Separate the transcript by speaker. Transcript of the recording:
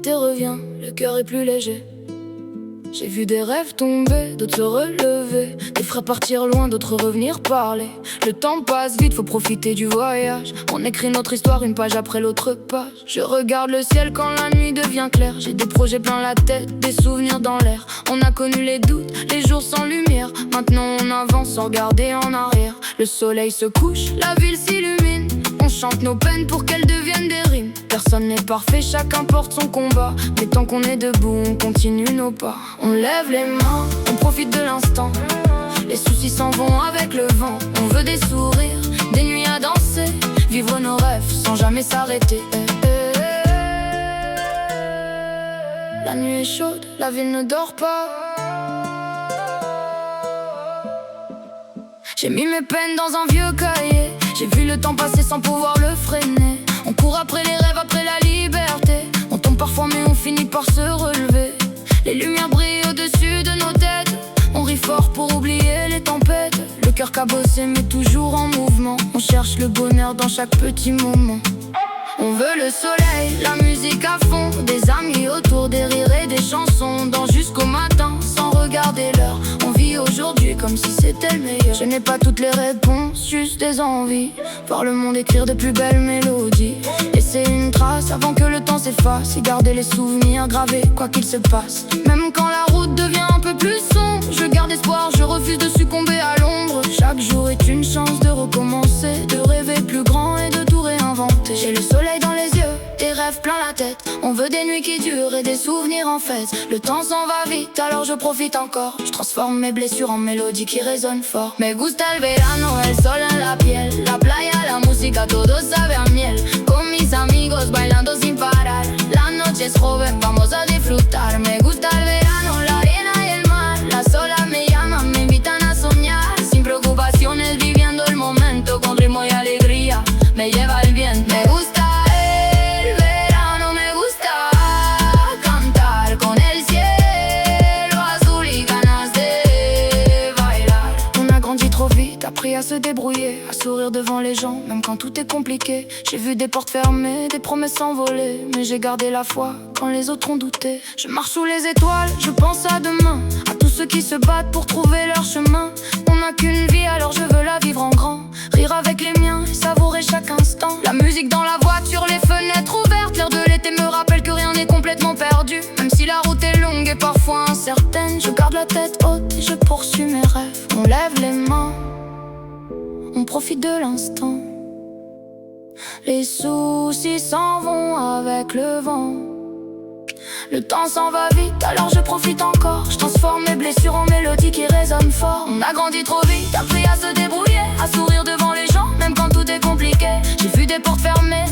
Speaker 1: l'été revient, le cœur est plus léger. J'ai vu des rêves tomber, d'autres se relever, des frères partir loin, d'autres revenir parler. Le temps passe vite, faut profiter du voyage. On écrit notre histoire une page après l'autre page. Je regarde le ciel quand la nuit devient claire. J'ai des projets plein la tête, des souvenirs dans l'air. On a connu les doutes, les jours sans lumière. Maintenant on avance sans regarder en arrière. Le soleil se couche, la ville s'illumine. On chante nos peines pour qu'elles deviennent des rimes. Personne n'est parfait, chacun porte son combat. Mais tant qu'on est debout, on continue nos pas. On lève les mains, on profite de l'instant. Les soucis s'en vont avec le vent. On veut des sourires, des nuits à danser, vivre nos rêves sans jamais s'arrêter. La nuit est chaude, la ville ne dort pas. J'ai mis mes peines dans un vieux cahier. J'ai vu le temps passer sans pouvoir le freiner. On court après les rêves, après la liberté. On tombe parfois mais on finit par se relever. Les lumières brillent au-dessus de nos têtes. On rit fort pour oublier les tempêtes. Le cœur cabossé mais toujours en mouvement. On cherche le bonheur dans chaque petit moment. On veut le soleil, la musique à fond, des amis autour, des rires et des chansons. Dans jusqu'au matin, sans regarder l'heure. On vit aujourd'hui comme si c'était le meilleur. Je n'ai pas toutes les réponses, juste des envies. Voir le monde écrire de plus belles mélodies. Laisser une trace avant que le temps s'efface. Et garder les souvenirs gravés, quoi qu'il se passe. Même quand la route devient un peu plus sombre, je garde espoir, je refuse de succomber à l'ombre. Chaque jour est une chance de recommencer, de rêver plus grand et de tout réinventer. J'ai le soleil dans les yeux, des rêves plein la tête. On veut des nuits qui durent et des souvenirs en fête. Le temps s'en va vite, alors je profite encore. Je transforme mes blessures en mélodies qui résonnent fort. Me gusta el verano, el sol en la piel. La playa, la música, todo sabe a miel. Con mis amigos bailando sin parar. La noche es joven, vamos a disfrutar. Me gusta el verano, la arena y el mar. Las olas me llaman, me invitan a soñar. Sin preocupaciones, viviendo el momento con ritmo y alegría. Me lleva el viento. Me gusta el verano, me gusta cantar con el cielo azul y ganas de bailar. On a grandi trop vite, appris à se débrouiller, à sourire devant les gens, même quand tout est compliqué. J'ai vu des portes fermées, des promesses s'envoler, mais j'ai gardé la foi quand les autres ont douté. Je marche sous les étoiles, je pense à demain, à tous ceux qui se battent pour trouver leur chemin. On n'a qu'une vie, alors je veux la vivre en grand. Rire avec les miens et savourer chaque instant. La musique dans la voiture, les fenêtres ouvertes. L'air de l'été me rappelle que rien n'est complètement perdu. Même si la route est longue et parfois incertaine, je garde la tête haute et je poursuis mes rêves. On lève les mains, on profite de l'instant. Les soucis s'en vont avec le vent. Le temps s'en va vite, alors je profite encore. Je transforme mes blessures en mélodies qui résonnent fort. On a grandi trop vite, appris à se débrouiller, à sourire devant les gens, même quand tout est compliqué. J'ai vu des portes fermées,